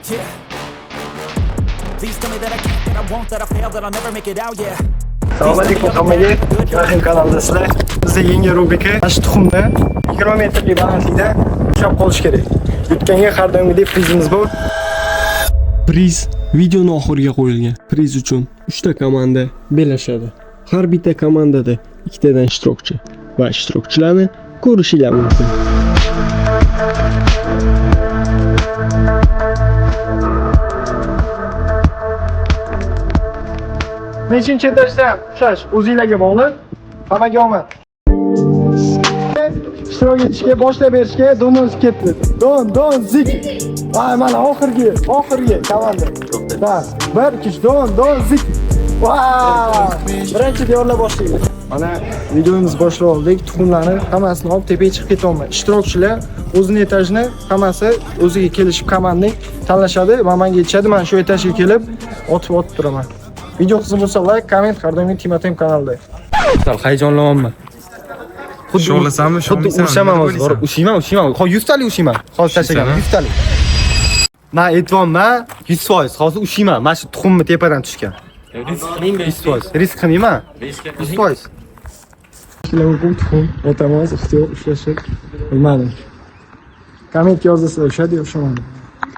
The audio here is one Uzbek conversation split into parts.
Yeah. Please tell me that I can't, that I won't, that I fail, that I'll never make it out, yeah. Assalomu alaykum hammaga. Rahim kanalidasizlar. Bizda yangi rubrika. Mana shu tuxumni 20 metrli balandlikda ushlab qolish kerak. Yutganga har doimgidek prizimiz bor. Priz videoning oxiriga qo'yilgan. Priz uchun 3 ta komanda bellashadi. Har bitta komandada 2 tadan ishtirokchi va ishtirokchilarni ko'rishingiz mumkin. Nechinchi etashda ushlash o'zingizlarga bog'liq. Hammaga omad. Ishtirok etishga, boshlab berishga Donuz ketdi. Don zik. Mana oxirgi komanda. Da, 1 2 Don zik. Wow! Birinchi diyorla boshlaymiz. Mana videomiz boshlab oldik. Tuxumlarni hammasini olib tepaga chiqib ketyapman. Ishtirokchilar o'zining etajini hammasi o'ziga kelishib komandani tanlashadi va menga yetishadi. Men shu etajga kelib otib turaman. Video qiziq bo'lsa like, komment, har doim Timotim kanalida. Sal hayajonlanyapman. Xuddi o'lasanmi, ushaman hozir. Ushiyman. Hozir 100 talik ushiyman. Hozir tashlagan 100 talik. Men aytayapman, 100%. Hozir ushiyman. Mana shu tuxumni tepadan tushgan. Risk qilmayman. 100%. Sizlarga tuxum o'tamiz, ixtiyor ushlashib bilmadim. Kommentga yozasizlar, o'shadi o'shamadim.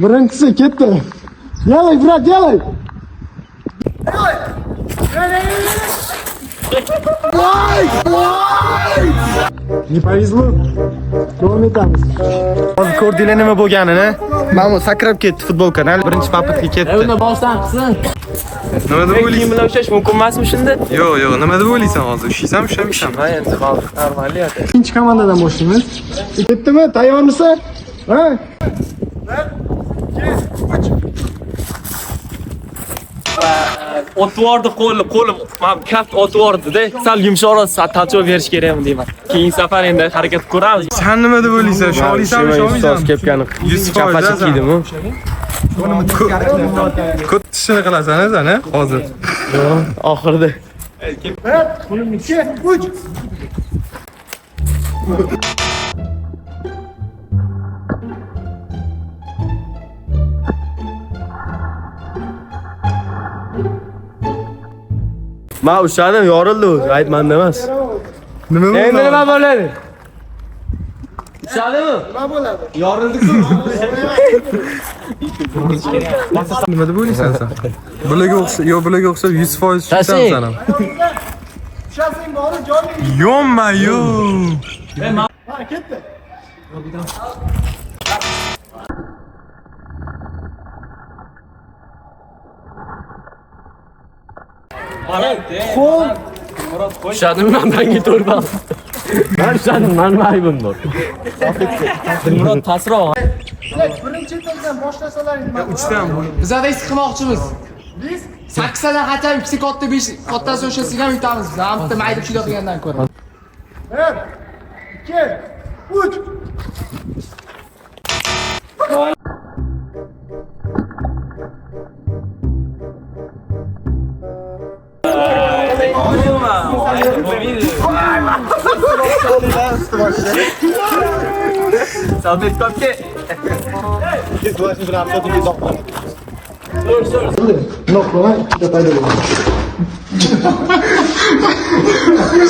Birinchisi ketdi. Yalay, brat, yalay. Не повезло. Davom etamiz. Hozir ko'rdinglar nima bo'lganini? Mana sakrab ketdi futbolkadan. Birinchi papatga ketdi. Unda boshdan qilsin. Nima deb o'ylaysan? Bilan ushlash mumkin emasmi shunda? Yo'q, nima deb o'ylaysan hozir? Ushlaysan, ushlamaysan. Ha, endi normal edi. Ikkinchi komandadan boshlaymiz. Ketdimi? Tayyormisiz? Ha? 1 2 3 O'tvordi qo'lim, men kaft o'tvordi-da. Sal yumshoqroq ta'til berish kerakmi deyman. Keyingi safar endi harakat ko'ramiz. Sen nima deb o'ylaysan? Sholaysanmi, sholaysanmi? Kepkani chapacha kiydimi? Ko'p tishini qilasan, sen hozir. Yo'q, oxirida. 1 2 3 Men ushladim, yorildi o'zi, aytmanda emas. Nima bo'ldi? Endi nima bo'ladi? Ushladimi? nima bo'ladi? Yorildi-ku. Nima deb o'ylaysan sen? Bularga o'xshab 100% ushlaysan sen ham. Ushlasang bori joying. Yo'qma, Ha, ketdi. Ushladim, menga to'rba. Men ushladim, men aybim bor. Dilmurod pastroq. Birinchi etajdan boshlasalar nima? 3 dan bo'l. Biz adaysiz qilmoqchimiz. Biz 8 tadan xatam, ikkisi katta, 5 kattasi o'shasiga ham yutamiz. Biz ham bitta mayda pishida qilgandan ko'ra. 1 2 3 Sabit kopke. Noktalar detaylı olur.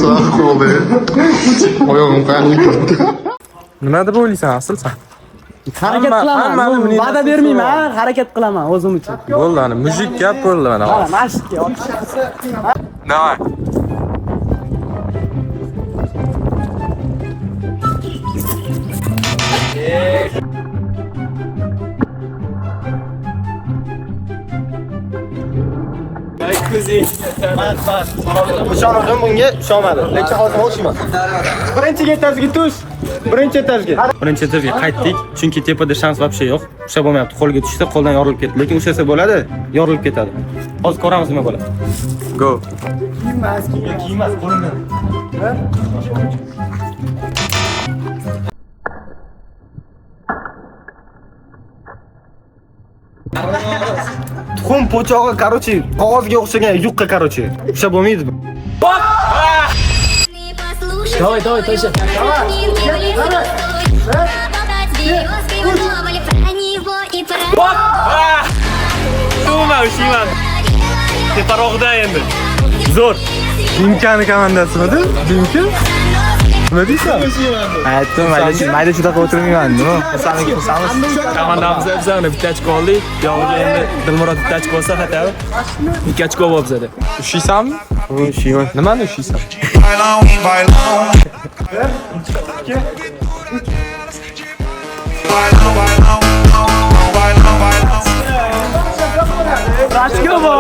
Sağ ol be. Oyun ben. Nima deb o'ylaysan, asl sen? Harakat qilaman. Va'da bermayman, harakat qilaman o'zim uchun. Bo'ldi, ana mujik gap bo'ldi mana. Mana mashqga. Давай. Ishonmadim bunga, ishonmadim. Lekin hozir o'shiman. Birinchi etajga tush. Birinchi etajga qaytdik, chunki tepada shans вообще yo'q. Usha bo'lmayapti. Qo'lga tushsa, qo'ldan yorilib ketdi. Lekin ushasa bo'ladi, yorilib ketadi. Hozir ko'ramiz nima bo'ladi. Go. Kiymas qo'limdan. Tuxum po'chog'i, короче, qog'ozga o'xshagan yuqqa, короче. Usha bo'lmaydi. Давай, точно. Umuman ushlayman. Teparoqda endi. Zo'r. Dimkani komandasimidi? Dimka? Nima deysan? Aytdim, mayda shunaqa o'tirmayman, nima? Qilsamiz. Komandamiz bizani bitta ochko oldik. Yog'iga endi Dilmurod bitta ochko olsa xatomi? 2 ochko bo'lib bizada. Ushlaysanmi? Ushlayman. Nimani ushlaysan? Ochko bor.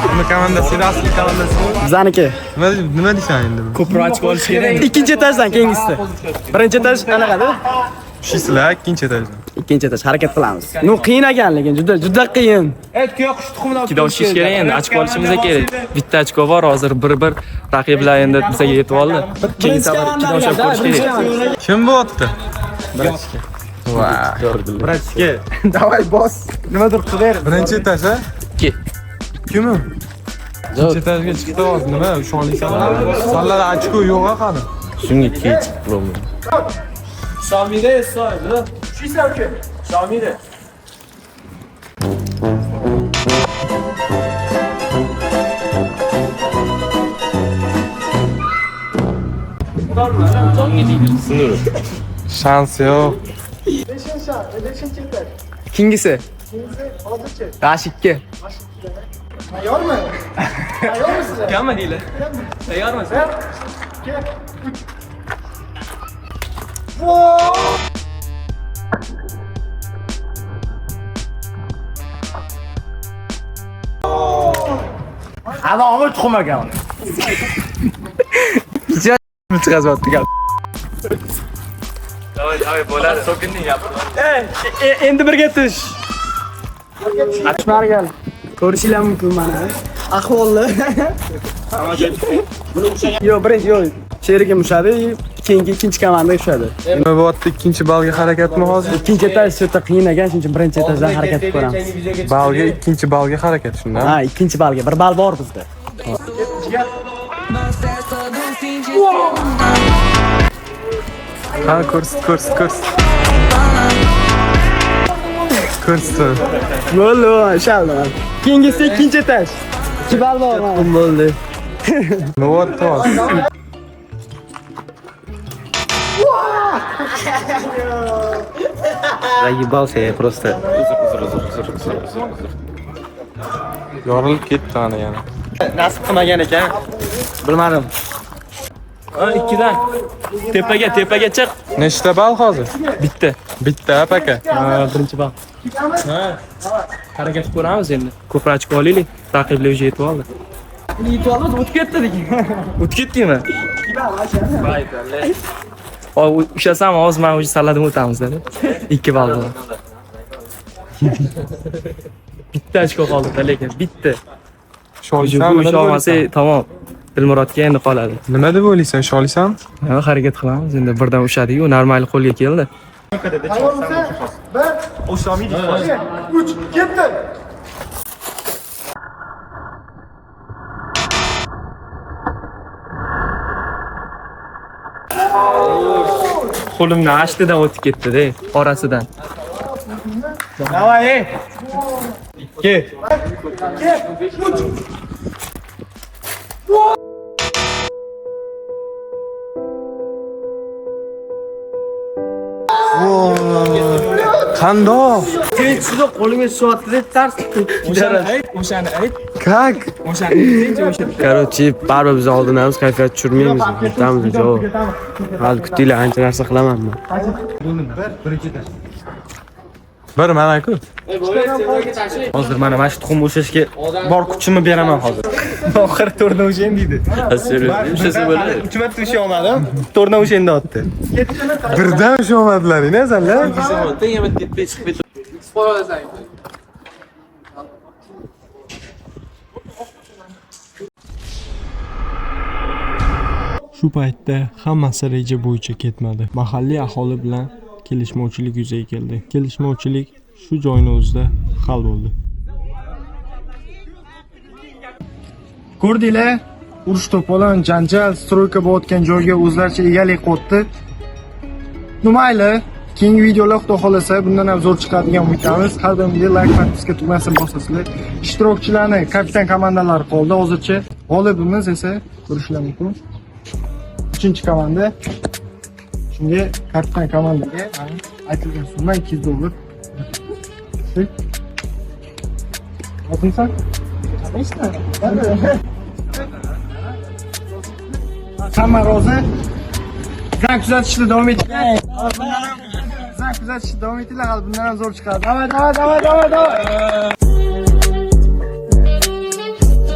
Nima komandasi, asli komandasi? Bizaniki. Nima deysan endi? Ko'proq ochko olish kerak. Ikkinchi etajdan keyingisida. Birinchi etaj anaqada? Ushlaysizlar ikkinchi etajdan. Ikkinchi etaj harakat qilamiz. No qiyin ekan, lekin juda qiyin. Ikkida o'shish kerak endi, ochko olishimiz kerak. Bitta ochko bor, hozir bir raqiblar endi bizga yetib oldi. Keyin safar ikkida o'shab ko'rish kerak. Kim bo'pti? Bratski. Davay boss. Nimadir qilaver. Birinchi etaj a? Ikki. Kimi? Ikkinchi etajga chiqdi hozir nima? Ushonlaysanlar. Sanlar ochko yo'q hali. Shunga kech problem. Shamida esoydi. Ushlaysan uka. Shamida. Shans yo'q. Kingisi. Rashidga. Kammi deylar? Tayyormisiz? Adamı tuxmagan. Chiqazyapti gap. Davay, bo'ladi, so'kinning gapi. Endi birga tush. Achmar gal. Ko'rishinglar mumkin mana. Ahvolni. Yo'q, birinchi yo'q. Sherigi mushadi, keyingi ikkinchi komanda tushadi. Nima bo'pti? Ikkinchi balga harakatmi hozir? Ikkinchi etaj juda qiyin ekan, shuning uchun birinchi etajdan harakat qilamiz. Balga ikkinchi balga harakat shunda. Ha, ikkinchi balga. Bir bal bor bizda. Ha, ko'rsat. Ko'rsat. Bo'ldi, inshaalloh. Keyingisi ikkinchi etaj. 2 bal bor. Bo'ldi. Nima bo'pti hozir? Заебался я просто. Yorilib ketdi ana yana. Nasib qilmagan ekan. Bilmadim. Ha, ikkidan. Tepaga chiq. Nechta bal hozir? Bitta. Bitta aka. Birinchi bal. Ha. Harakat ko'ramiz endi. Ko'proq ochko olaylik. Raqiblar уже yetib oldi. Yetib oldi, o'tib ketdi degan. O'tib ketdingmi? Ushlasam hozir men уже saladim o'tamiz dedi. 2 bal bor. Bitta ochko qoldi, lekin bitta. Sholaysan, Ushlolmasa tamom. Dilmurodga endi qoladi. Nima deb o'ylaysan? Sholaysan? Ha, harakat qilamiz. Endi birdan ushadi-yu, normal qo'lga keldi. 3 ketdi. Qo'limni ashtidan o'tib ketdi-da, orasidan. Davay. 2. Qandoq? Tinchida qo'limga tushyapti-da, tars. O'shani ayt. Как? Короче, baribir biz oldinamiz, kayfiyat tushirmaymiz. Yutamiz, yo'q. Hali kutinglar, ancha narsa qilaman men. Bir mana-ku. Hozir mana shu tuxum bo'shashga bor kuchimni beraman hozir. Oxiri to'rna o'shan deydi. Ushasa bo'ladi. 3 marta ushay olmadim. To'rna o'shanda otdi. Birdan ushlamadinglar, nazarlar. Shu paytda hammasi reja bo'yicha ketmadi. Mahalliy aholi bilan kelishmovchilik yuzaga keldi. Kelishmovchilik shu joyning o'zida hal bo'ldi. Ko'rdinglar? Urush to'polon, janjal, stroyka bo'layotgan joyga o'zlaricha egalik qotdi. Mayli. Keyingi videolar xudo xolasa bundan ham zo'r chiqadigan umidamiz. Har doim like podpiska tugmasini bosasizlar. Ishtirokchilarni kapitan komandalari qoldi hozircha. G'olibimiz esa ko'rishlar mumkin. 3-komanda. Shunga kapitan komandaga aytilgan summa $200. Oltinsan? Hamma rozi. Bizdan kuzatishni davom etinglar. Bizdan kuzatishni davom etinglar. Hali bundan ham zo'r chiqadi. Davay.